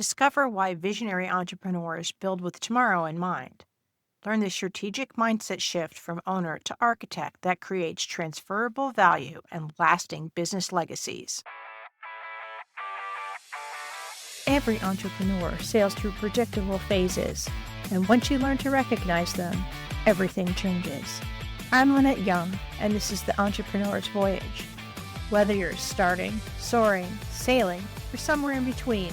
Discover why visionary entrepreneurs build with tomorrow in mind. Learn the strategic mindset shift from owner to architect that creates transferable value and lasting business legacies. Every entrepreneur sails through predictable phases, and once you learn to recognize them, everything changes. I'm Lynette Young, and this is the Entrepreneur's Voyage. Whether you're starting, soaring, sailing, or somewhere in between,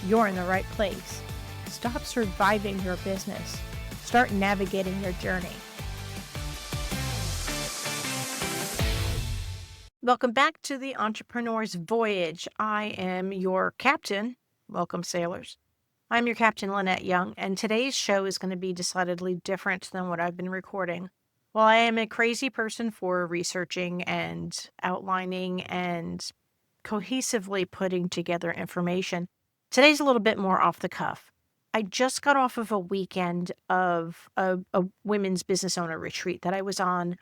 you're in the right place. Stop surviving your business. Start navigating your journey. Welcome back to the Entrepreneur's Voyage. I am your captain. Welcome, sailors. I'm your captain, Lynette Young, and today's show is going to be decidedly different than what I've been recording. While I am a crazy person for researching and outlining and cohesively putting together information, today's a little bit more off the cuff. I just got off of a weekend of a women's business owner retreat that I was on.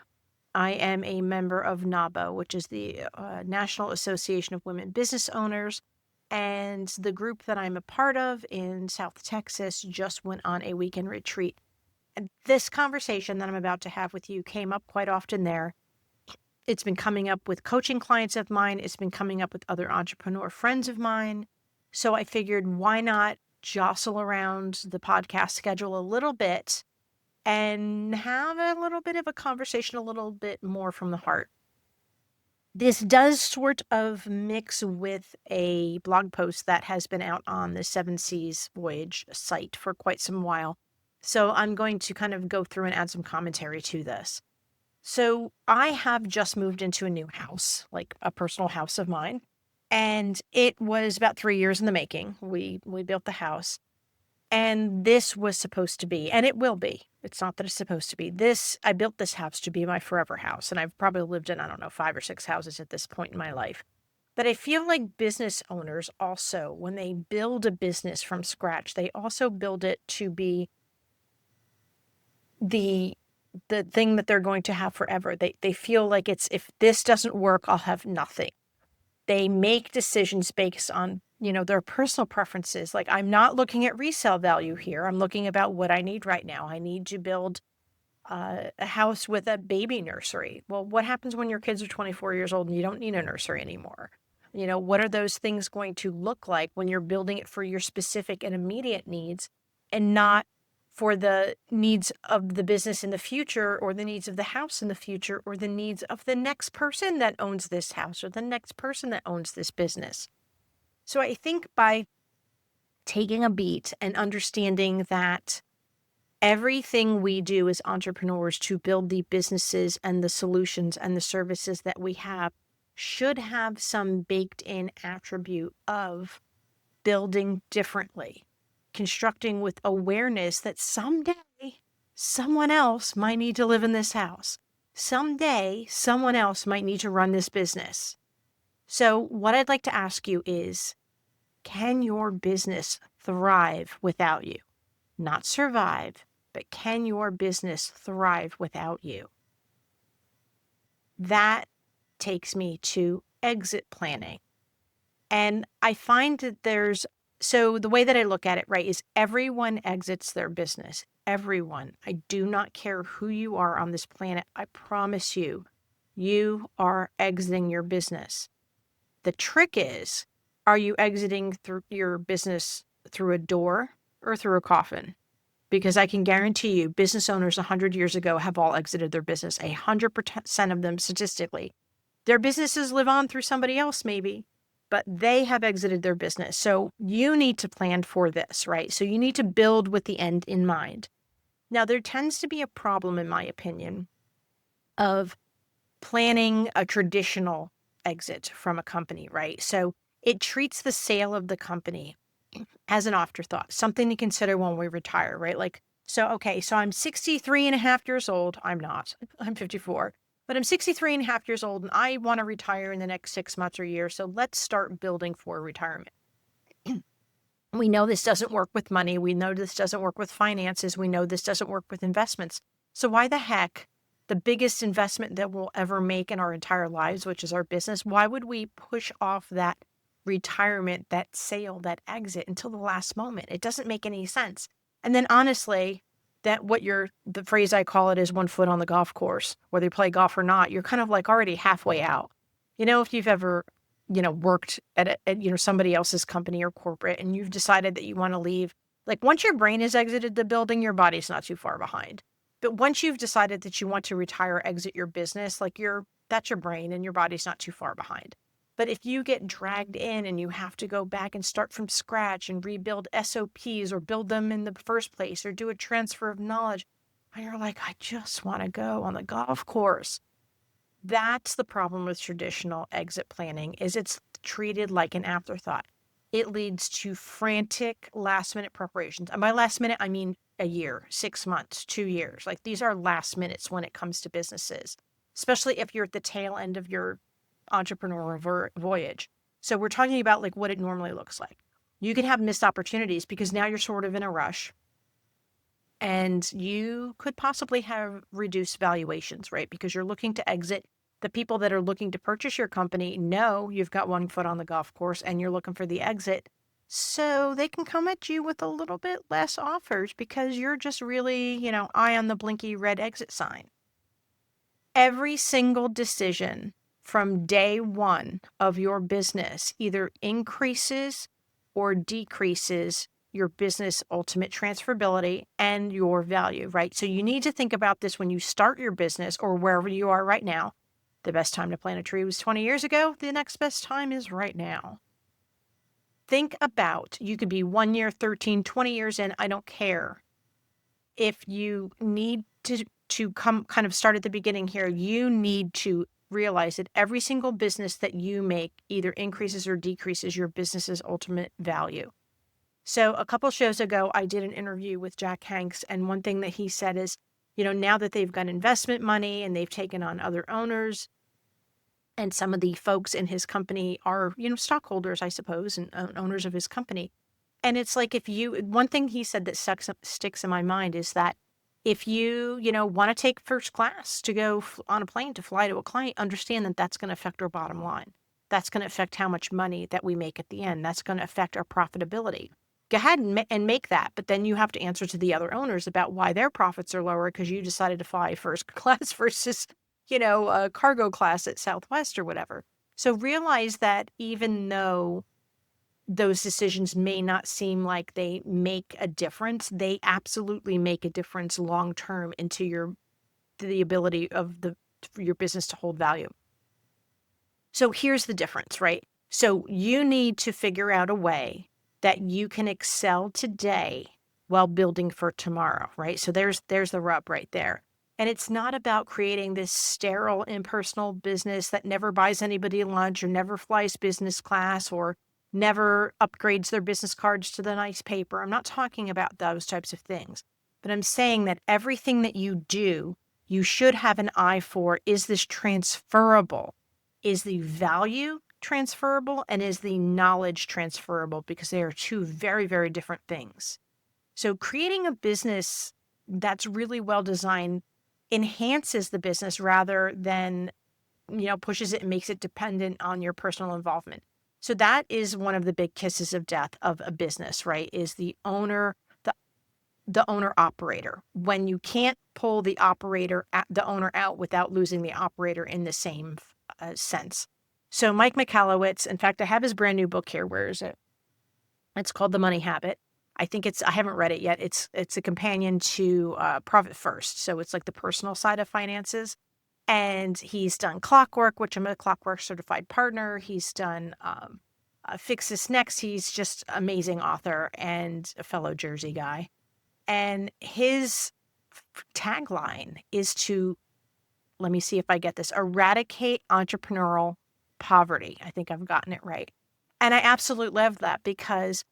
I am a member of NABO, which is the National Association of Women Business Owners. And the group that I'm a part of in South Texas just went on a weekend retreat. And this conversation that I'm about to have with you came up quite often there. It's been coming up with coaching clients of mine. It's been coming up with other entrepreneur friends of mine. So I figured, why not jostle around the podcast schedule a little bit and have a little bit of a conversation, a little bit more from the heart. This does sort of mix with a blog post that has been out on the Seven Seas Voyage site for quite some while. So I'm going to kind of go through and add some commentary to this. So I have just moved into a new house, like a personal house of mine. And it was about 3 years in the making. We built the house. And this was supposed to be, and it will be. It's not that it's supposed to be. I built this house to be my forever house. And I've probably lived in, 5 or 6 houses at this point in my life. But I feel like business owners also, when they build a business from scratch, they also build it to be the thing that they're going to have forever. They feel like if this doesn't work, I'll have nothing. They make decisions based on, their personal preferences. Like, I'm not looking at resale value here. I'm looking about what I need right now. I need to build a house with a baby nursery. Well, what happens when your kids are 24 years old and you don't need a nursery anymore? What are those things going to look like when you're building it for your specific and immediate needs and not for the needs of the business in the future, or the needs of the house in the future, or the needs of the next person that owns this house or the next person that owns this business. So I think by taking a beat and understanding that everything we do as entrepreneurs to build the businesses and the solutions and the services that we have should have some baked in attribute of building differently, constructing with awareness that someday someone else might need to live in this house. Someday someone else might need to run this business. So what I'd like to ask you is, can your business thrive without you? Not survive, but can your business thrive without you? That takes me to exit planning. And I find that so the way that I look at it, right, is everyone exits their business. Everyone. I do not care who you are on this planet. I promise you, you are exiting your business. The trick is, are you exiting through your business through a door or through a coffin? Because I can guarantee you, business owners 100 years ago have all exited their business. 100% of them statistically. Their businesses live on through somebody else maybe, but they have exited their business. So you need to plan for this, right? So you need to build with the end in mind. Now, there tends to be a problem, in my opinion, of planning a traditional exit from a company, right? So it treats the sale of the company as an afterthought, something to consider when we retire, right? So I'm 63 and a half years old. I'm not. I'm 54. But I'm 63 and a half years old and I want to retire in the next 6 months or year. So let's start building for retirement. We know this doesn't work with money. We know this doesn't work with finances. We know this doesn't work with investments. So why the heck, the biggest investment that we'll ever make in our entire lives, which is our business, why would we push off that retirement, that sale, that exit until the last moment. It doesn't make any sense. And then honestly, the phrase I call it is 1 foot on the golf course, whether you play golf or not, you're kind of like already halfway out. If you've ever, worked at somebody else's company or corporate and you've decided that you want to leave, like once your brain has exited the building, your body's not too far behind. But once you've decided that you want to retire, exit your business, like that's your brain and your body's not too far behind. But if you get dragged in and you have to go back and start from scratch and rebuild SOPs or build them in the first place or do a transfer of knowledge, and you're like, I just want to go on the golf course. That's the problem with traditional exit planning is it's treated like an afterthought. It leads to frantic last minute preparations. And by last minute, I mean a year, 6 months, 2 years. Like these are last minutes when it comes to businesses, especially if you're at the tail end of your entrepreneurial voyage. So we're talking about like what it normally looks like. You can have missed opportunities because now you're sort of in a rush and you could possibly have reduced valuations, right? Because you're looking to exit. The people that are looking to purchase your company know you've got 1 foot on the golf course and you're looking for the exit. So they can come at you with a little bit less offers because you're just really, eye on the blinky red exit sign. Every single decision from day one of your business either increases or decreases your business ultimate transferability and your value, right? So you need to think about this when you start your business or wherever you are right now. The best time to plant a tree was 20 years ago. The next best time is right now. Think about, you could be 1 year, 13, 20 years in, I don't care. If you need to come kind of start at the beginning here, you need to realize that every single business that you make either increases or decreases your business's ultimate value. So a couple shows ago, I did an interview with Jack Hanks, and one thing that he said is, now that they've got investment money and they've taken on other owners, and some of the folks in his company are, stockholders, I suppose, and owners of his company. And it's like one thing he said that sticks in my mind is that if you, want to take first class to go on a plane to fly to a client, understand that that's going to affect our bottom line. That's going to affect how much money that we make at the end. That's going to affect our profitability. Go ahead and make that, but then you have to answer to the other owners about why their profits are lower because you decided to fly first class versus, a cargo class at Southwest or whatever. So realize that even though those decisions may not seem like they make a difference, they absolutely make a difference long term into the ability of your business to hold value. So here's the difference, right? So you need to figure out a way that you can excel today while building for tomorrow, right? So there's the rub right there. And it's not about creating this sterile, impersonal business that never buys anybody lunch or never flies business class or never upgrades their business cards to the nice paper. I'm not talking about those types of things, but I'm saying that everything that you do, you should have an eye for, is this transferable? Is the value transferable? And is the knowledge transferable? Because they are two very, very different things. So creating a business that's really well designed enhances the business rather than, pushes it and makes it dependent on your personal involvement. So that is one of the big kisses of death of a business, right? Is the owner operator. When you can't pull the owner out without losing the operator in the same sense. So Mike Michalowicz, in fact, I have his brand new book here. Where is it? It's called The Money Habit. I haven't read it yet. It's a companion to Profit First. So it's like the personal side of finances. And he's done Clockwork, which I'm a Clockwork certified partner. He's done Fix This Next. He's just amazing author and a fellow Jersey guy. And his tagline is to, let me see if I get this, eradicate entrepreneurial poverty. I think I've gotten it right. And I absolutely love that because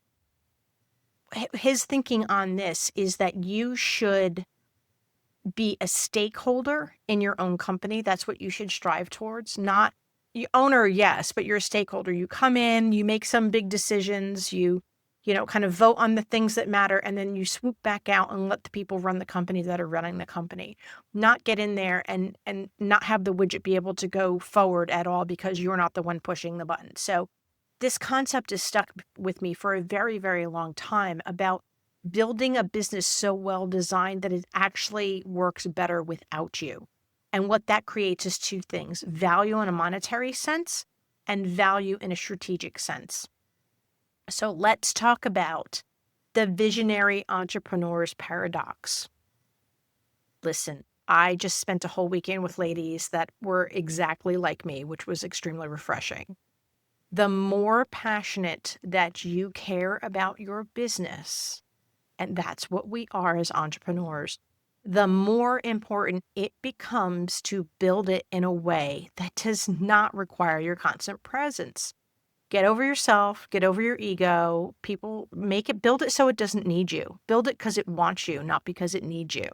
his thinking on this is that you should be a stakeholder in your own company. That's what you should strive towards. Not you owner, yes, but you're a stakeholder. You come in, you make some big decisions, you kind of vote on the things that matter, and then you swoop back out and let the people run the company that are running the company. Not get in there and not have the widget be able to go forward at all because you're not the one pushing the button. So This concept has stuck with me for a very, very long time about building a business so well designed that it actually works better without you. And what that creates is two things: value in a monetary sense and value in a strategic sense. So let's talk about the visionary entrepreneur's paradox. Listen, I just spent a whole weekend with ladies that were exactly like me, which was extremely refreshing. The more passionate that you care about your business, and that's what we are as entrepreneurs, the more important it becomes to build it in a way that does not require your constant presence. Get over yourself, get over your ego. People build it so it doesn't need you. Build it because it wants you, not because it needs you.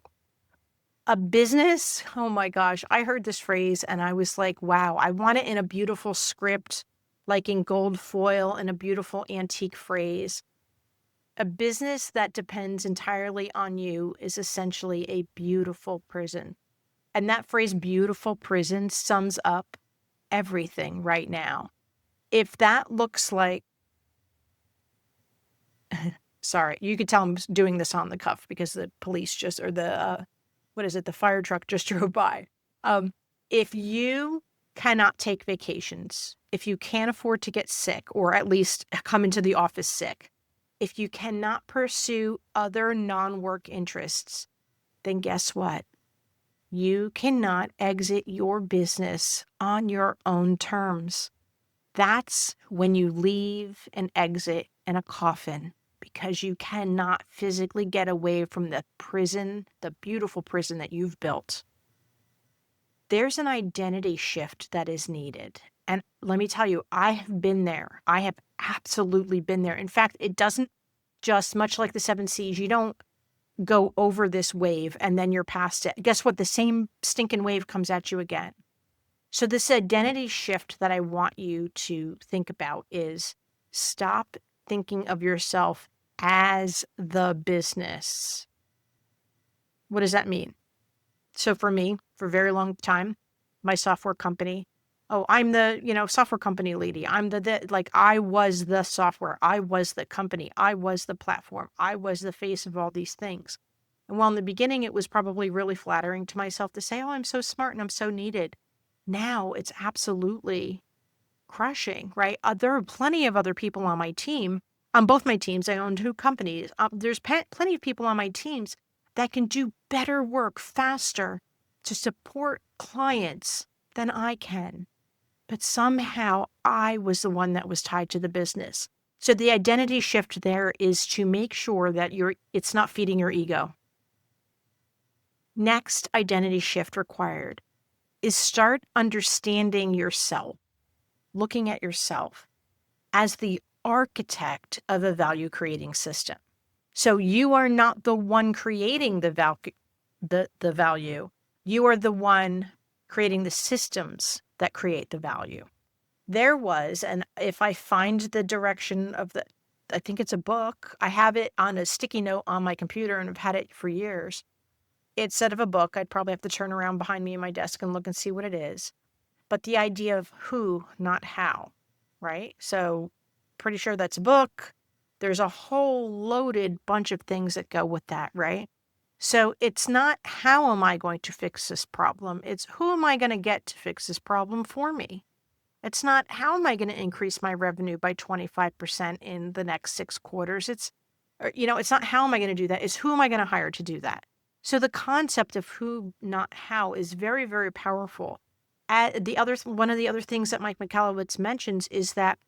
A business, oh my gosh, I heard this phrase and I was like, wow, I want it in a beautiful script, like in gold foil, in a beautiful antique phrase. A business that depends entirely on you is essentially a beautiful prison. And that phrase, beautiful prison, sums up everything right now. If that looks like, sorry, you could tell I'm doing this on the cuff because the police just, or the, the fire truck just drove by. If you cannot take vacations, if you can't afford to get sick or at least come into the office sick, if you cannot pursue other non-work interests, then guess what? You cannot exit your business on your own terms. That's when you leave and exit in a coffin, because you cannot physically get away from the prison, the beautiful prison that you've built. There's an identity shift that is needed. And let me tell you, I have been there. I have absolutely been there. In fact, it doesn't just, much like the 7 C's, you don't go over this wave and then you're past it. Guess what? The same stinking wave comes at you again. So this identity shift that I want you to think about is stop thinking of yourself as the business. What does that mean? So for me, for a very long time, my software company, oh, I'm the, software company lady. I'm I was the software. I was the company. I was the platform. I was the face of all these things. And while in the beginning, it was probably really flattering to myself to say, oh, I'm so smart and I'm so needed. Now it's absolutely crushing, right? There are plenty of other people on my team. On both my teams, I own 2 companies. There's plenty of people on my teams that can do better work faster to support clients than I can. But somehow I was the one that was tied to the business. So the identity shift there is to make sure that it's not feeding your ego. Next identity shift required is start understanding yourself, looking at yourself as the architect of a value creating system. So you are not the one creating the value. You are the one creating the systems that create the value. There was, and if I find the direction of I think it's a book. I have it on a sticky note on my computer and I've had it for years. It's said of a book. I'd probably have to turn around behind me in my desk and look and see what it is. But the idea of who, not how, right? So pretty sure that's a book. There's a whole loaded bunch of things that go with that, right? So it's not how am I going to fix this problem? It's who am I going to get to fix this problem for me? It's not how am I going to increase my revenue by 25% in the next 6 quarters? It's not how am I going to do that? It's who am I going to hire to do that? So the concept of who, not how, is very, very powerful. One of the other things that Mike Michalowicz mentions is that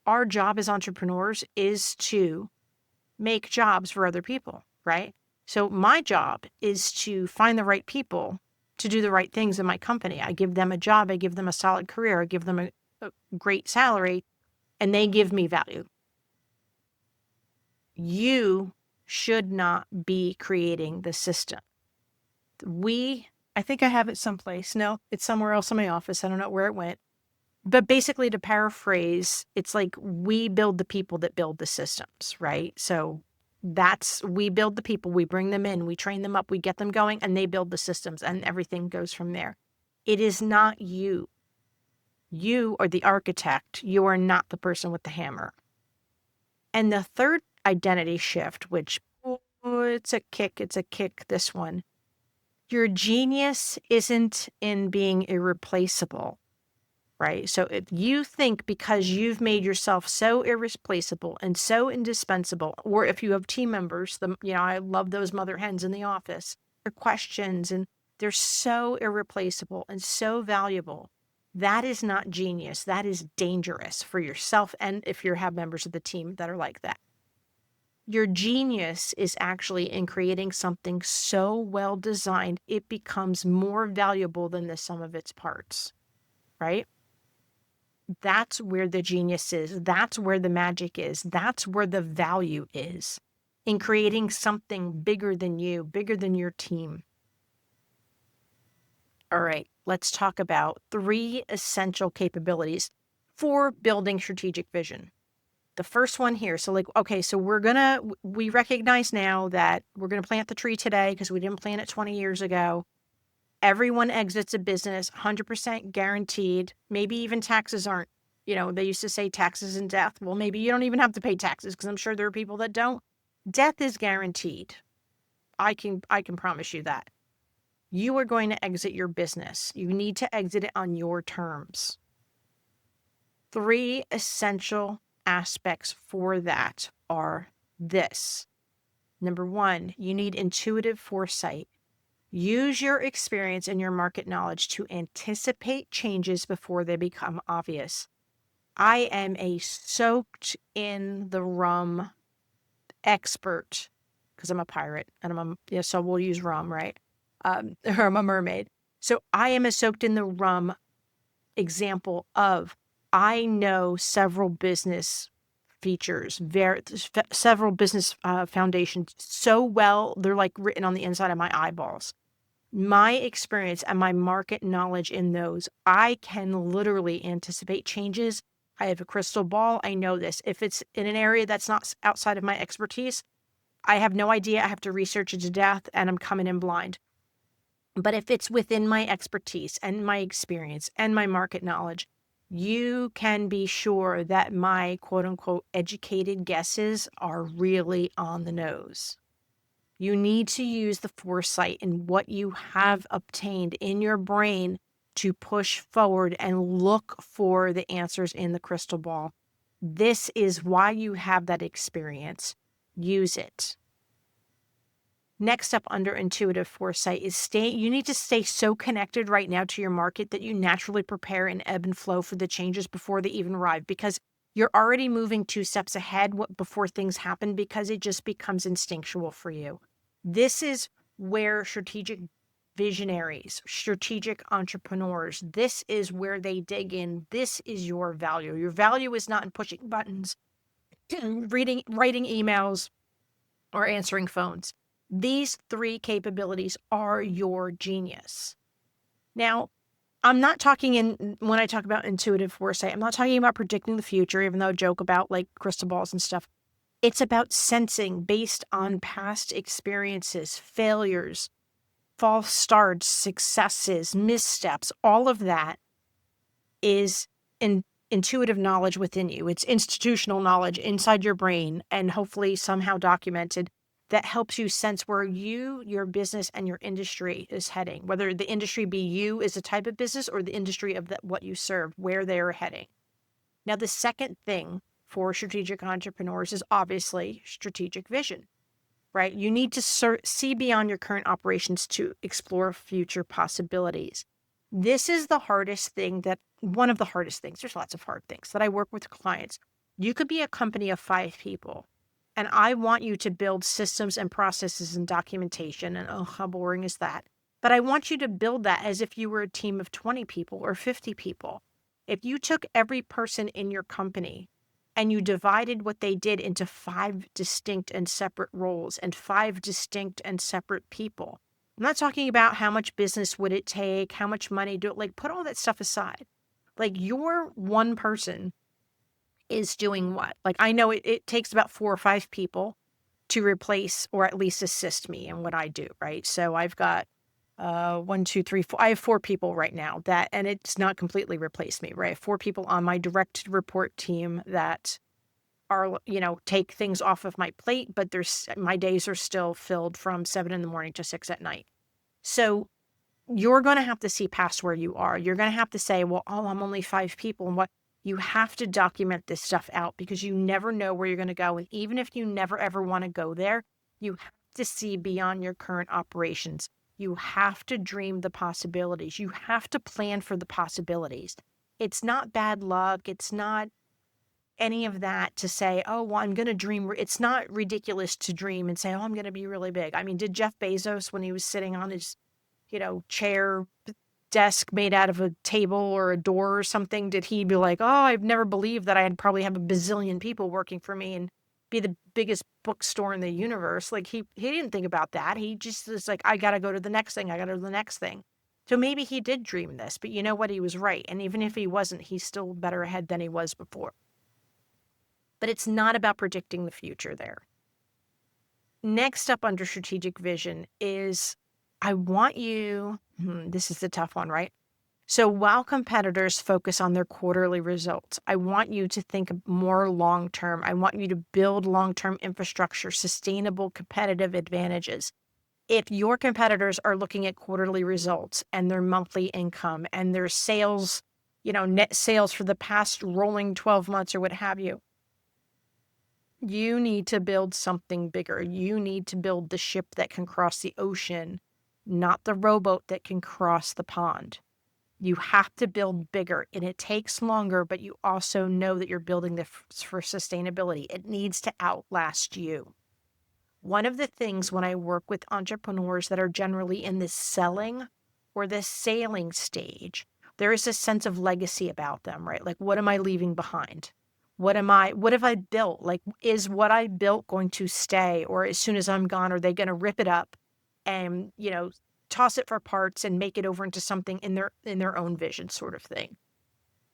our job as entrepreneurs is to make jobs for other people, right? So my job is to find the right people to do the right things in my company. I give them a job, I give them a solid career, I give them a great salary, and they give me value. You should not be creating the system. I think I have it someplace. No, it's somewhere else in my office. I don't know where it went. But basically, to paraphrase, it's like we build the people that build the systems, right? So we build the people, we bring them in, we train them up, we get them going, and they build the systems, and everything goes from there. It is not you. You are the architect. You are not the person with the hammer. And the third identity shift, which, oh, it's a kick, this one. Your genius isn't in being irreplaceable, right? So if you think because you've made yourself so irreplaceable and so indispensable, or if you have team members, I love those mother hens in the office, their questions, and they're so irreplaceable and so valuable. That is not genius. That is dangerous for yourself. And if you have members of the team that are like that. Your genius is actually in creating something so well designed, it becomes more valuable than the sum of its parts, right? That's where the genius is. That's where the magic is. That's where the value is in creating something bigger than you, bigger than your team. All right, let's talk about 3 essential capabilities for building strategic vision. The first one here. So okay, so we recognize now that we're going to plant the tree today because we didn't plant it 20 years ago. Everyone exits a business 100% guaranteed. Maybe even taxes aren't, they used to say taxes and death. Well, maybe you don't even have to pay taxes because I'm sure there are people that don't. Death is guaranteed. I can promise you that. You are going to exit your business. You need to exit it on your terms. 3 essential aspects for that are this. Number 1, you need intuitive foresight. Use your experience and your market knowledge to anticipate changes before they become obvious. I am a soaked in the rum expert because I'm a pirate and so we'll use rum, right? Or I'm a mermaid. So I am a soaked in the rum example of I know several business features, several business foundations so well, they're like written on the inside of my eyeballs. My experience and my market knowledge in those, I can literally anticipate changes. I have a crystal ball. I know this. If it's in an area that's not outside of my expertise, I have no idea. I have to research it to death and I'm coming in blind. But if it's within my expertise and my experience and my market knowledge, you can be sure that my quote unquote educated guesses are really on the nose. You need to use the foresight in what you have obtained in your brain to push forward and look for the answers in the crystal ball. This is why you have that experience. Use it. Next up under intuitive foresight is you need to stay so connected right now to your market that you naturally prepare and ebb and flow for the changes before they even arrive, because you're already moving 2 steps ahead before things happen because it just becomes instinctual for you. This is where strategic visionaries, strategic entrepreneurs, this is where they dig in. This is your value. Your value is not in pushing buttons, writing emails, or answering phones. These 3 capabilities are your genius. Now, I'm not talking when I talk about intuitive foresight, I'm not talking about predicting the future, even though I joke about like crystal balls and stuff. It's about sensing based on past experiences, failures, false starts, successes, missteps. All of that is intuitive knowledge within you. It's institutional knowledge inside your brain and hopefully somehow documented that helps you sense where your business and your industry is heading, whether the industry be you as a type of business or the industry of what you serve, where they're heading. Now, the second thing for strategic entrepreneurs is obviously strategic vision, right? You need to see beyond your current operations to explore future possibilities. This is the hardest thing one of the hardest things. There's lots of hard things that I work with clients. You could be a company of 5 people. And I want you to build systems and processes and documentation. And oh, how boring is that? But I want you to build that as if you were a team of 20 people or 50 people. If you took every person in your company and you divided what they did into 5 distinct and separate roles and 5 distinct and separate people, I'm not talking about how much business would it take, how much money do it, like put all that stuff aside. Like your one person is doing what? Like I know it takes about 4 or 5 people to replace or at least assist me in what I do, right? So I've got one, two, three, four. I have 4 people right now and it's not completely replaced me, right? I have 4 people on my direct report team that are, take things off of my plate, but my days are still filled from 7 in the morning to 6 at night. So you're going to have to see past where you are. You're going to have to say, well, I'm only 5 people. And you have to document this stuff out because you never know where you're going to go. And even if you never, ever want to go there, you have to see beyond your current operations. You have to dream the possibilities. You have to plan for the possibilities. It's not bad luck. It's not any of that to say, oh, well, I'm going to dream. It's not ridiculous to dream and say, oh, I'm going to be really big. I mean, did Jeff Bezos, when he was sitting on his, chair desk made out of a table or a door or something, did he be like, oh, I've never believed that I'd probably have a bazillion people working for me and be the biggest bookstore in the universe? Like he didn't think about that. He just was like, I got to go to the next thing. I got to go to the next thing. So maybe he did dream this, but you know what? He was right. And even if he wasn't, he's still better ahead than he was before. But it's not about predicting the future there. Next up under strategic vision is I want you, this is the tough one, right? So while competitors focus on their quarterly results, I want you to think more long-term. I want you to build long-term infrastructure, sustainable competitive advantages. If your competitors are looking at quarterly results and their monthly income and their sales, net sales for the past rolling 12 months or what have you, you need to build something bigger. You need to build the ship that can cross the ocean, not the rowboat that can cross the pond. You have to build bigger, and it takes longer, but you also know that you're building this for sustainability. It needs to outlast you. One of the things when I work with entrepreneurs that are generally in this selling or this sailing stage, there is a sense of legacy about them, right? Like, what am I leaving behind? What have I built? Like, is what I built going to stay? Or as soon as I'm gone, are they going to rip it up and, toss it for parts and make it over into something in their own vision sort of thing?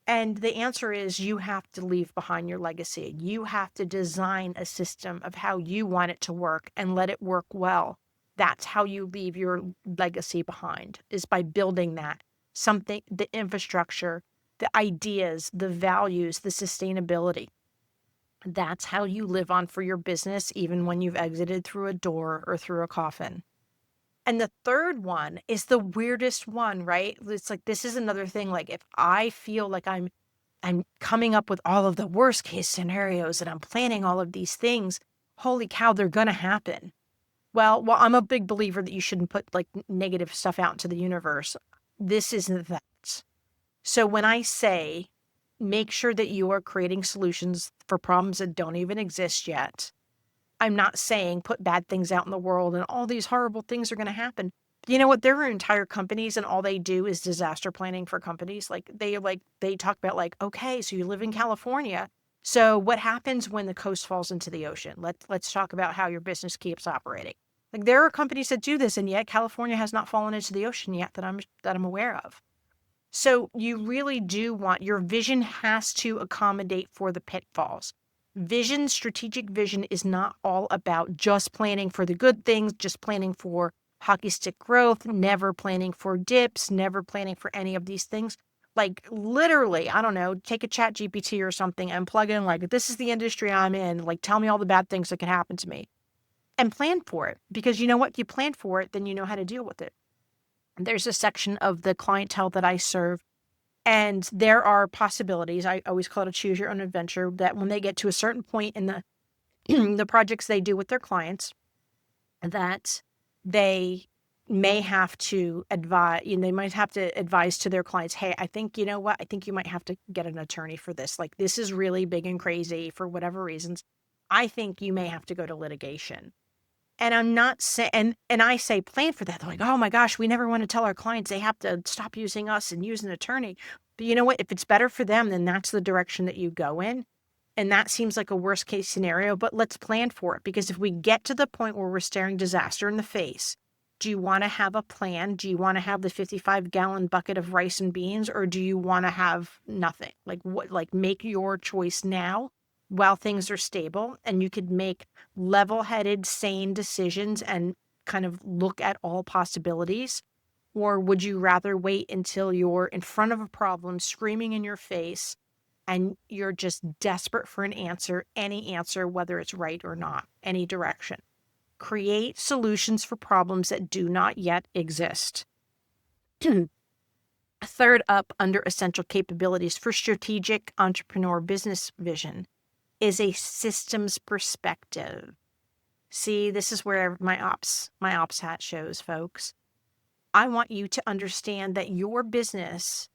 And the answer is you have to leave behind your legacy. You have to design a system of how you want it to work and let it work well. That's how you leave your legacy behind, is by building the infrastructure, the ideas, the values, the sustainability. That's how you live on for your business, even when you've exited through a door or through a coffin. And the third one is the weirdest one, right? It's like, this is another thing. Like, if I feel like I'm coming up with all of the worst case scenarios and I'm planning all of these things, holy cow, they're going to happen. Well, I'm a big believer that you shouldn't put like negative stuff out into the universe. This isn't that. So when I say, make sure that you are creating solutions for problems that don't even exist yet, I'm not saying put bad things out in the world and all these horrible things are going to happen. But you know what? There are entire companies and all they do is disaster planning for companies. They talk about like, okay, so you live in California. So what happens when the coast falls into the ocean? Let's talk about how your business keeps operating. Like, there are companies that do this, and yet California has not fallen into the ocean yet that I'm aware of. So you really do want, your vision has to accommodate for the pitfalls. Strategic vision is not all about just planning for the good things, just planning for hockey stick growth, never planning for dips, never planning for any of these things. Like, literally, I don't know, take a Chat GPT or something and plug in like, this is the industry I'm in. Like, tell me all the bad things that could happen to me and plan for it. Because you know what? If you plan for it, then you know how to deal with it. There's a section of the clientele that I serve, and there are possibilities. I always call it a choose your own adventure, that when they get to a certain point in the the projects they do with their clients, that they may have to advise, they might have to advise to their clients, hey, I think, you know what, I think you might have to get an attorney for this. Like, this is really big and crazy for whatever reasons. I think you may have to go to litigation. And I'm not saying, and I say plan for that. They're like, oh my gosh, we never want to tell our clients they have to stop using us and use an attorney. But you know what? If it's better for them, then that's the direction that you go in. And that seems like a worst case scenario, but let's plan for it. Because if we get to the point where we're staring disaster in the face, do you want to have a plan? Do you want to have the 55-gallon bucket of rice and beans, or do you want to have nothing? Make your choice now while things are stable, and you could make level-headed, sane decisions and kind of look at all possibilities. Or would you rather wait until you're in front of a problem screaming in your face and you're just desperate for an answer, any answer, whether it's right or not, any direction? Create solutions for problems that do not yet exist. Third up under essential capabilities for strategic entrepreneur business vision is a systems perspective. See, this is where my ops hat shows, folks. I want you to understand that your business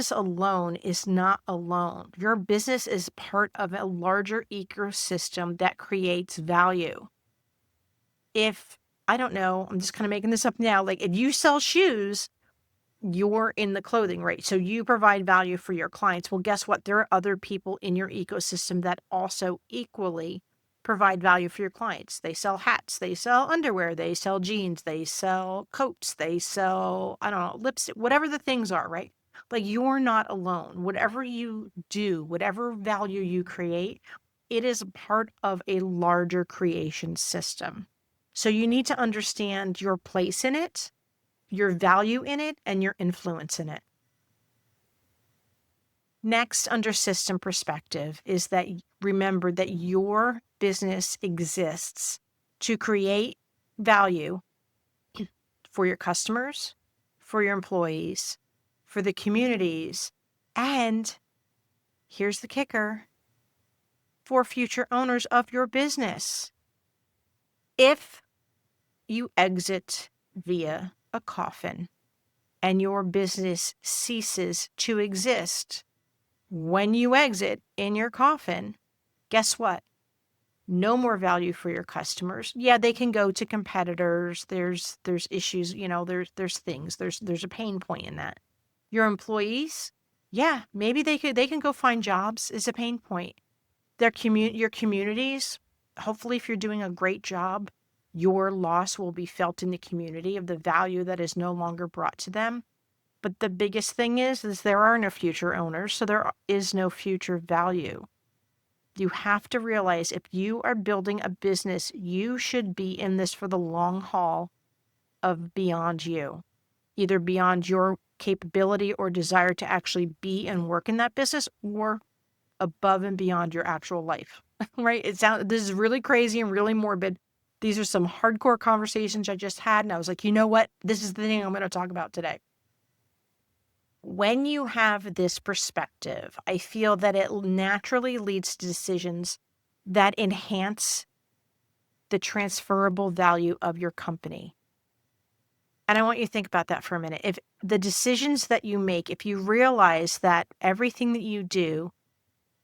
alone is not alone. Your business is part of a larger ecosystem that creates value. If, I don't know, I'm just kind of making this up now, like if you sell shoes, you're in the clothing, right? So you provide value for your clients. Well, guess what? There are other people in your ecosystem that also equally provide value for your clients. They sell hats, they sell underwear, they sell jeans, they sell coats, they sell, I don't know, lipstick, whatever the things are, right? Like you're not alone. Whatever you do, whatever value you create, it is part of a larger creation system. So you need to understand your place in it, your value in it, and your influence in it. Next, under system perspective, is that remember that your business exists to create value for your customers, for your employees, for the communities, and here's the kicker, for future owners of your business. If you exit via a coffin and your business ceases to exist, when you exit in your coffin, guess what? No more value for your customers. Yeah, they can go to competitors. There's issues, there's things. There's a pain point in that. Your employees, yeah, maybe they can go find jobs is a pain point. Your communities, hopefully if you're doing a great job, your loss will be felt in the community of the value that is no longer brought to them. But the biggest thing is there are no future owners, so there is no future value. You have to realize if you are building a business, you should be in this for the long haul of beyond you, either beyond your capability or desire to actually be and work in that business, or above and beyond your actual life, right? This is really crazy and really morbid. These are some hardcore conversations I just had, and I was like, you know what? This is the thing I'm going to talk about today. When you have this perspective, I feel that it naturally leads to decisions that enhance the transferable value of your company. And I want you to think about that for a minute. If the decisions that you make, if you realize that everything that you do,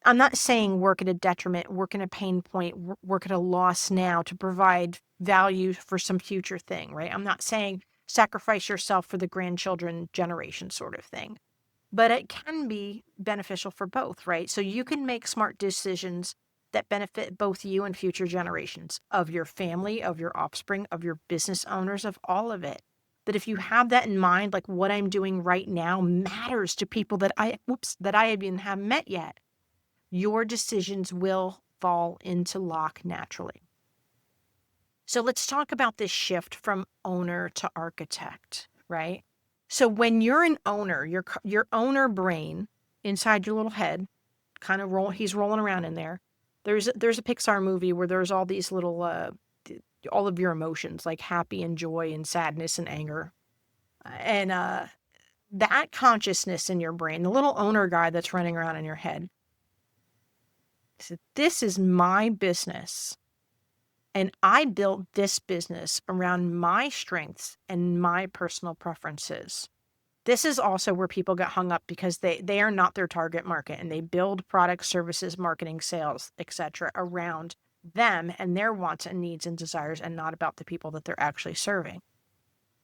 I'm not saying work at a detriment, work in a pain point, work at a loss now to provide value for some future thing, right? I'm not saying sacrifice yourself for the grandchildren generation sort of thing. But it can be beneficial for both, right? So you can make smart decisions that benefit both you and future generations of your family, of your offspring, of your business owners, of all of it. But if you have that in mind, like what I'm doing right now matters to people that I even haven't met yet, your decisions will fall into lock naturally. So let's talk about this shift from owner to architect, right? So when you're an owner, your owner brain inside your little head, he's rolling around in there. There's a Pixar movie where there's all these little all of your emotions like happy and joy and sadness and anger. And that consciousness in your brain, the little owner guy that's running around in your head. So this is my business. And I built this business around my strengths and my personal preferences. This is also where people get hung up because they are not their target market and they build products, services, marketing, sales, etc. around them and their wants and needs and desires and not about the people that they're actually serving.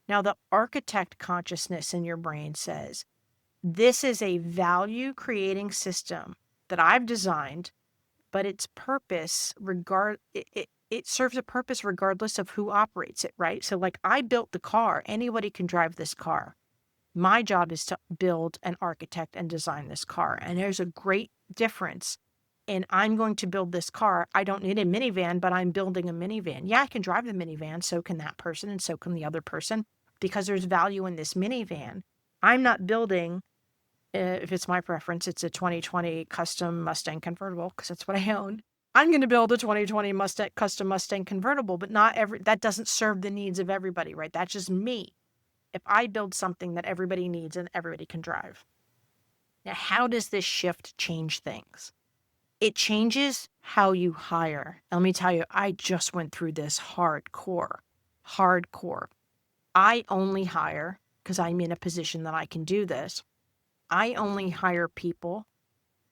Now, the architect consciousness in your brain says, this is a value creating system that I've designed, but its purpose it serves a purpose regardless of who operates it, right? So like I built the car, anybody can drive this car. My job is to build and architect and design this car. And there's a great difference. And I'm going to build this car. I don't need a minivan, but I'm building a minivan. Yeah, I can drive the minivan. So can that person and so can the other person. because there's value in this minivan. I'm not building, if it's my preference, it's a 2020 custom Mustang convertible because that's what I own. I'm going to build a 2020 custom Mustang convertible, but that doesn't serve the needs of everybody, right? That's just me. If I build something that everybody needs and everybody can drive. Now, how does this shift change things? It changes how you hire. And let me tell you, I just went through this hardcore. I only hire, because I'm in a position that I can do this, I only hire people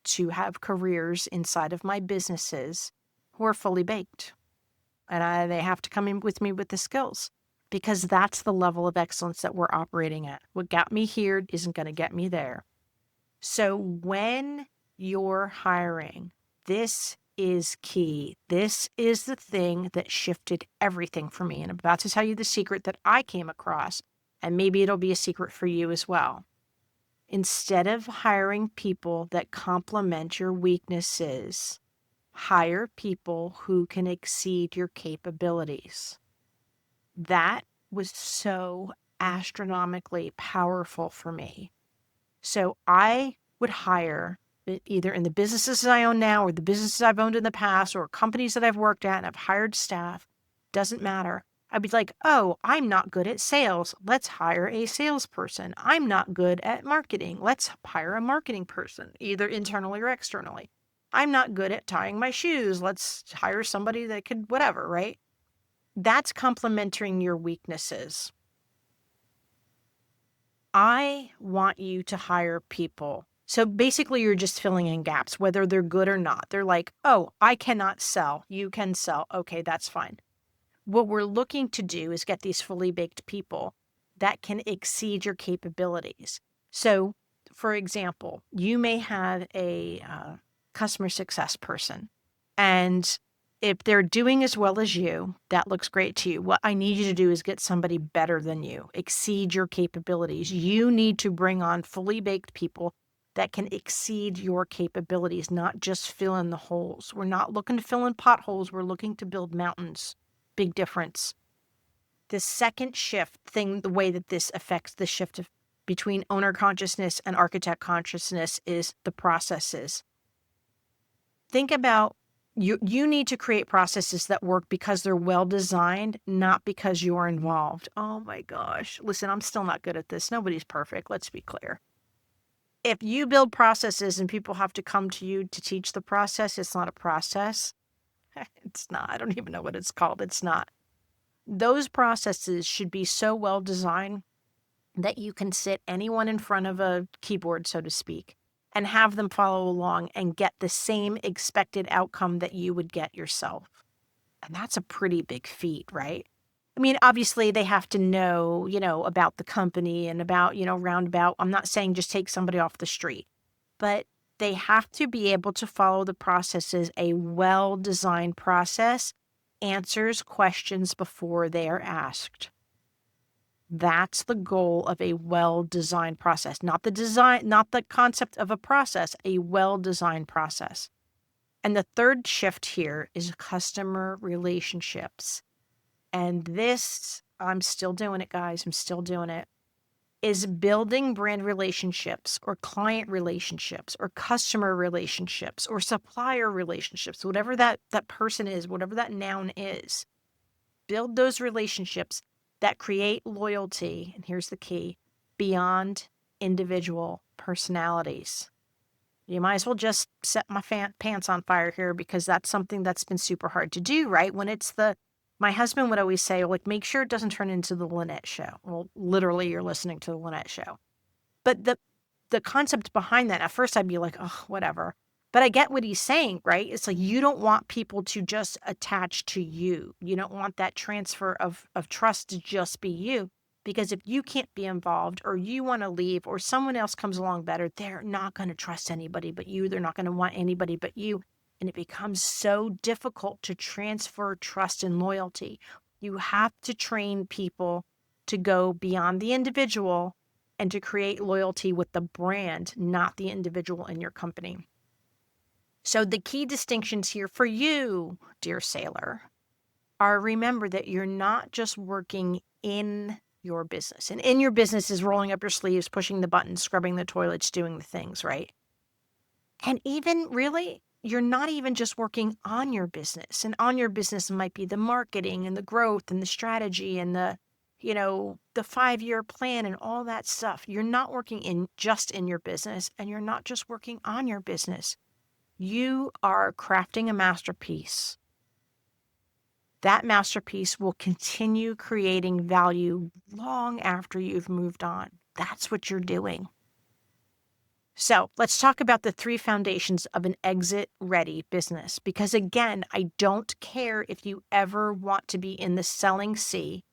to have careers inside of my businesses who are fully baked. And they have to come in with me with the skills, because that's the level of excellence that we're operating at. What got me here isn't going to get me there. So when you're hiring, this is key. This is the thing that shifted everything for me. And I'm about to tell you the secret that I came across, and maybe it'll be a secret for you as well. Instead of hiring people that complement your weaknesses, hire people who can exceed your capabilities. That was so astronomically powerful for me. So I would hire, either in the businesses I own now or the businesses I've owned in the past or companies that I've worked at and I've hired staff, doesn't matter. I'd be like, oh, I'm not good at sales. Let's hire a salesperson. I'm not good at marketing. Let's hire a marketing person, either internally or externally. I'm not good at tying my shoes. Let's hire somebody that could whatever, right? That's complementing your weaknesses. I want you to hire people. So basically, you're just filling in gaps, whether they're good or not. They're like, oh, I cannot sell. You can sell. Okay, that's fine. What we're looking to do is get these fully baked people that can exceed your capabilities. So, for example, you may have a customer success person, and if they're doing as well as you, that looks great to you. What I need you to do is get somebody better than you, exceed your capabilities. You need to bring on fully baked people that can exceed your capabilities, not just fill in the holes. We're not looking to fill in potholes. We're looking to build mountains. Big difference. The second shift thing, the way that this affects the shift between owner consciousness and architect consciousness, is the processes. Think about you need to create processes that work because they're well designed, not because you're involved. Oh my gosh. Listen, I'm still not good at this. Nobody's perfect. Let's be clear. If you build processes and people have to come to you to teach the process, it's not a process. It's not. I don't even know what it's called. It's not. Those processes should be so well designed that you can sit anyone in front of a keyboard, so to speak, and have them follow along and get the same expected outcome that you would get yourself. And that's a pretty big feat, right? I mean, obviously they have to know, about the company and about, roundabout. I'm not saying just take somebody off the street, but they have to be able to follow the processes. A well-designed process answers questions before they are asked. That's the goal of a well-designed process, not the concept of a process, a well-designed process. And the third shift here is customer relationships. And this, I'm still doing it, guys. I'm still doing it, is building brand relationships or client relationships or customer relationships or supplier relationships, whatever that person is, whatever that noun is. Build those relationships that create loyalty, and here's the key, beyond individual personalities. You might as well just set my pants on fire here, because that's something that's been super hard to do, right? When it's my husband would always say, like, make sure it doesn't turn into the Lynette Show. Well, literally, you're listening to the Lynette Show. But the concept behind that, at first I'd be like, oh, whatever. But I get what he's saying, right? It's like, you don't want people to just attach to you. You don't want that transfer of trust to just be you. Because if you can't be involved, or you want to leave, or someone else comes along better, they're not going to trust anybody but you. They're not going to want anybody but you. And it becomes so difficult to transfer trust and loyalty. You have to train people to go beyond the individual and to create loyalty with the brand, not the individual in your company. So the key distinctions here for you, dear sailor, are, remember that you're not just working in your business. And in your business is rolling up your sleeves, pushing the buttons, scrubbing the toilets, doing the things, right? And even really, you're not even just working on your business. And on your business might be the marketing and the growth and the strategy and the 5-year plan and all that stuff. You're not working in just in your business, and you're not just working on your business. You are crafting a masterpiece. That masterpiece will continue creating value long after you've moved on. That's what you're doing. So let's talk about the 3 foundations of an exit-ready business. Because again, I don't care if you ever want to be in the selling sea.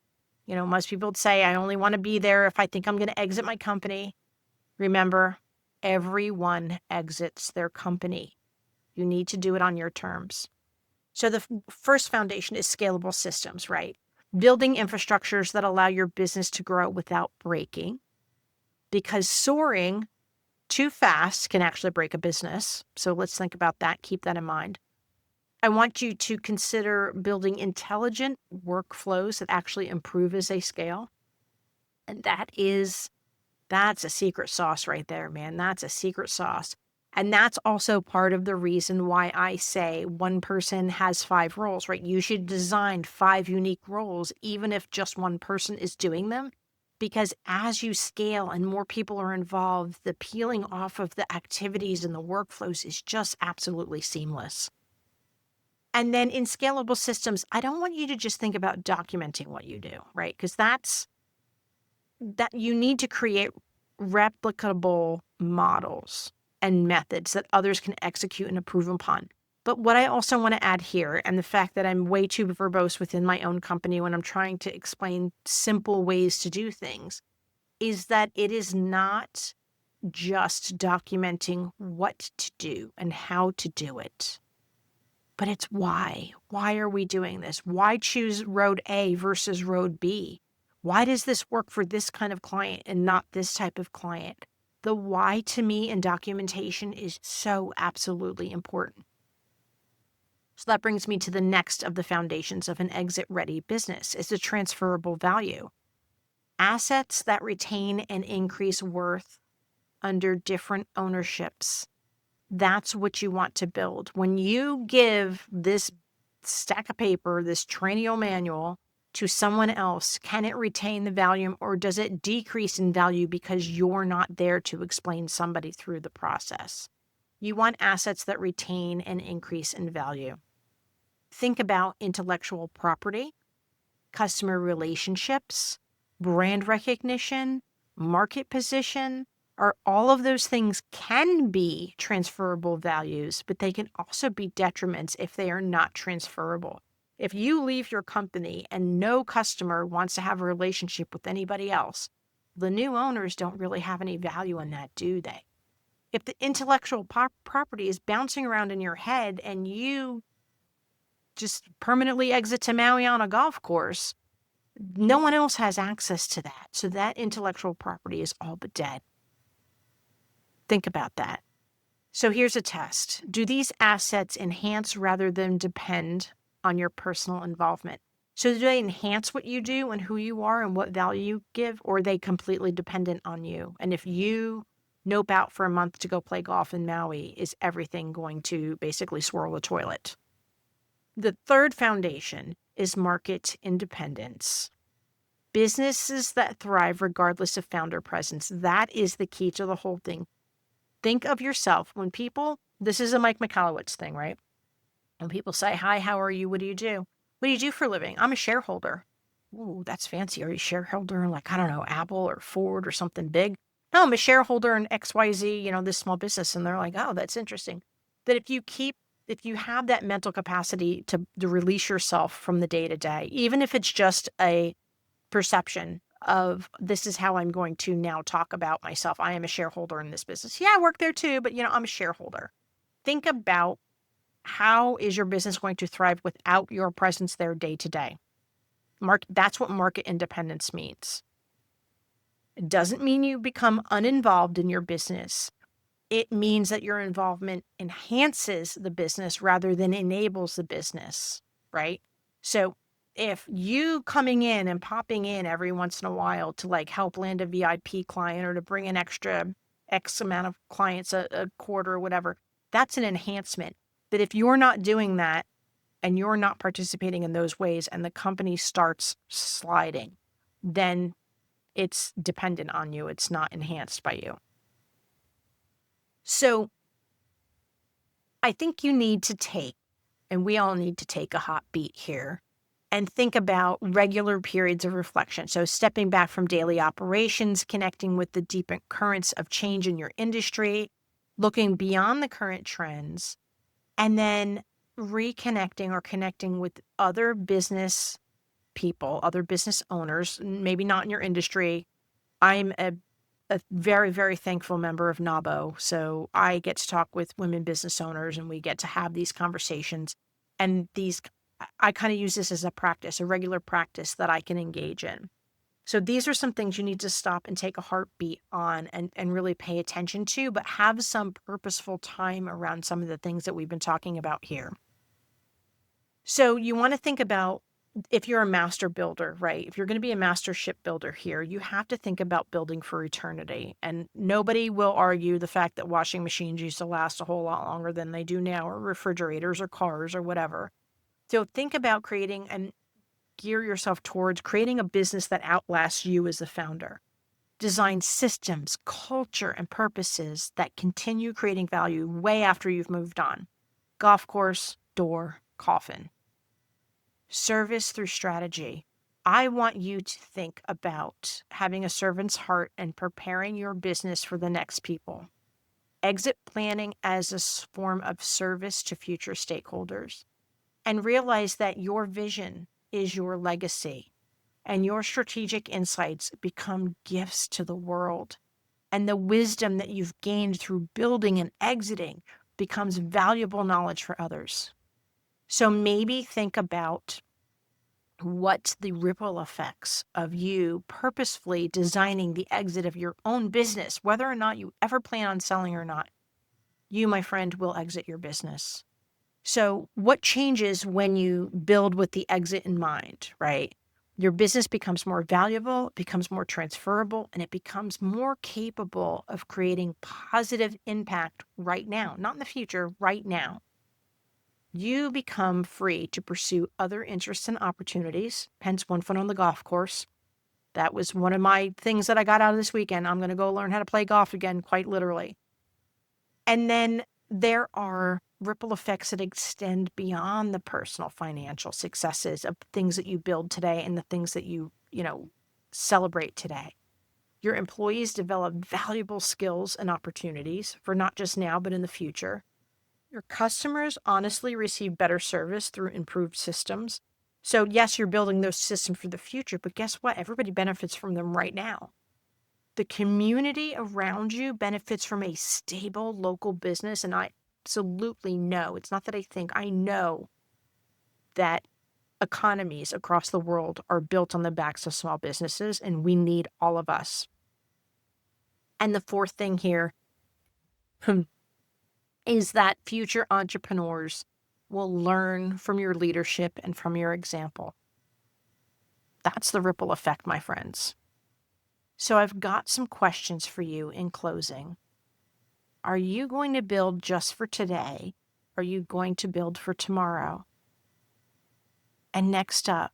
Most people would say, I only want to be there if I think I'm going to exit my company. Remember, everyone exits their company. You need to do it on your terms. So the first foundation is scalable systems, right? Building infrastructures that allow your business to grow without breaking. Because soaring too fast can actually break a business. So let's think about that. Keep that in mind. I want you to consider building intelligent workflows that actually improve as they scale. And that's a secret sauce right there, man. That's a secret sauce. And that's also part of the reason why I say one person has 5 roles, right? You should design 5 unique roles, even if just one person is doing them. Because as you scale and more people are involved, the peeling off of the activities and the workflows is just absolutely seamless. And then in scalable systems, I don't want you to just think about documenting what you do, right? Because that you need to create replicable models and methods that others can execute and improve upon. But what I also want to add here, and the fact that I'm way too verbose within my own company when I'm trying to explain simple ways to do things, is that it is not just documenting what to do and how to do it, but it's why. Why are we doing this? Why choose road A versus road B? Why does this work for this kind of client and not this type of client? The why to me in documentation is so absolutely important. So that brings me to the next of the foundations of an exit-ready business, is the transferable value. Assets that retain and increase worth under different ownerships. That's what you want to build. When you give this stack of paper, this training manual to someone else, can it retain the value or does it decrease in value because you're not there to explain somebody through the process? You want assets that retain and increase in value. Think about intellectual property, customer relationships, brand recognition, market position, or all of those things can be transferable values, but they can also be detriments if they are not transferable. If you leave your company and no customer wants to have a relationship with anybody else, the new owners don't really have any value in that, do they? If the intellectual property is bouncing around in your head and you just permanently exit to Maui on a golf course, no one else has access to that. So that intellectual property is all but dead. Think about that. So here's a test. Do these assets enhance rather than depend on your personal involvement? So do they enhance what you do and who you are and what value you give, or are they completely dependent on you? And if you nope out for a month to go play golf in Maui, is everything going to basically swirl the toilet? The third foundation is market independence. Businesses that thrive regardless of founder presence. That is the key to the whole thing. Think of yourself when people, this is a Mike Michalowicz thing, right? When people say, hi, how are you? What do you do? What do you do for a living? I'm a shareholder. Ooh, that's fancy. Are you a shareholder in I don't know, Apple or Ford or something big? No, I'm a shareholder in XYZ, this small business. And they're like, oh, that's interesting. That if you have that mental capacity to release yourself from the day to day, even if it's just a perception of this is how I'm going to now talk about myself. I am a shareholder in this business. Yeah, I work there too, but I'm a shareholder. Think about how is your business going to thrive without your presence there day to day. That's what market independence means. It doesn't mean you become uninvolved in your business. It means that your involvement enhances the business rather than enables the business, right? So if you coming in and popping in every once in a while to like help land a VIP client or to bring an extra X amount of clients a quarter or whatever, that's an enhancement. But if you're not doing that and you're not participating in those ways and the company starts sliding, then it's dependent on you. It's not enhanced by you. So I think you need to take, and we all need to take a hot beat here and think about regular periods of reflection. So stepping back from daily operations, connecting with the deep currents of change in your industry, looking beyond the current trends, and then reconnecting or connecting with other business people, other business owners, maybe not in your industry. I'm a very, very thankful member of NABO. So I get to talk with women business owners and we get to have these conversations. And I kind of use this as a practice, a regular practice that I can engage in. So these are some things you need to stop and take a heartbeat on and really pay attention to, but have some purposeful time around some of the things that we've been talking about here. So you want to think about, if you're a master builder, right? If you're going to be a master shipbuilder here, you have to think about building for eternity. And nobody will argue the fact that washing machines used to last a whole lot longer than they do now, or refrigerators or cars or whatever. So think about creating and gear yourself towards creating a business that outlasts you as the founder. Design systems, culture, and purposes that continue creating value way after you've moved on. Golf course, door, coffin. Service through strategy. I want you to think about having a servant's heart and preparing your business for the next people. Exit planning as a form of service to future stakeholders. And realize that your vision is your legacy and your strategic insights become gifts to the world. And the wisdom that you've gained through building and exiting becomes valuable knowledge for others. So maybe think about what the ripple effects of you purposefully designing the exit of your own business, whether or not you ever plan on selling or not, you, my friend, will exit your business. So what changes when you build with the exit in mind, right? Your business becomes more valuable, it becomes more transferable, and it becomes more capable of creating positive impact right now, not in the future, right now. You become free to pursue other interests and opportunities, hence 1 foot on the golf course. That was one of my things that I got out of this weekend. I'm going to go learn how to play golf again, quite literally. And then there are ripple effects that extend beyond the personal financial successes of things that you build today and the things that you celebrate today. Your employees develop valuable skills and opportunities for not just now, but in the future. Your customers honestly receive better service through improved systems. So yes, you're building those systems for the future, but guess what? Everybody benefits from them right now. The community around you benefits from a stable local business. And I absolutely know, it's not that I think, I know that economies across the world are built on the backs of small businesses, and we need all of us. And the fourth thing here is that future entrepreneurs will learn from your leadership and from your example. That's the ripple effect, my friends. So I've got some questions for you in closing. Are you going to build just for today? Are you going to build for tomorrow? And next up,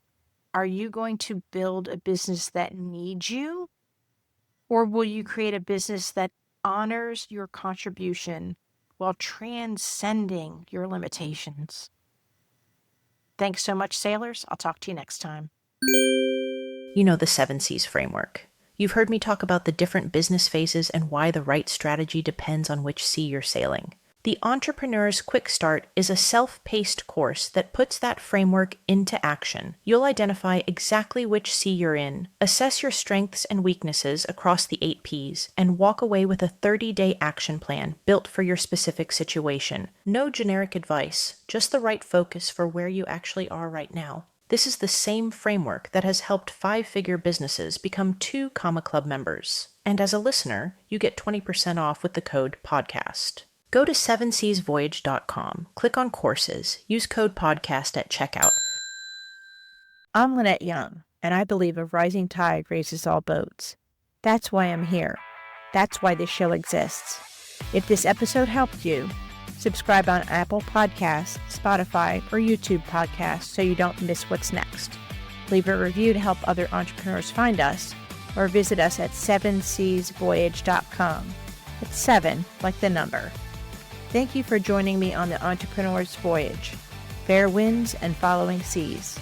are you going to build a business that needs you? Or will you create a business that honors your contribution while transcending your limitations? Thanks so much, sailors. I'll talk to you next time. You know the 7 C's framework. You've heard me talk about the different business phases and why the right strategy depends on which sea you're sailing. The Entrepreneur's Quick Start is a self-paced course that puts that framework into action. You'll identify exactly which sea you're in, assess your strengths and weaknesses across the 8 Ps, and walk away with a 30-day action plan built for your specific situation. No generic advice, just the right focus for where you actually are right now. This is the same framework that has helped 5-figure businesses become 2 Comma Club members. And as a listener, you get 20% off with the code PODCAST. Go to 7seasvoyage.com, click on courses, use code PODCAST at checkout. I'm Lynette Young, and I believe a rising tide raises all boats. That's why I'm here. That's why this show exists. If this episode helped you, subscribe on Apple Podcasts, Spotify, or YouTube Podcasts so you don't miss what's next. Leave a review to help other entrepreneurs find us, or visit us at 7seasvoyage.com. It's 7 like the number. Thank you for joining me on the Entrepreneur's Voyage. Fair winds and following seas.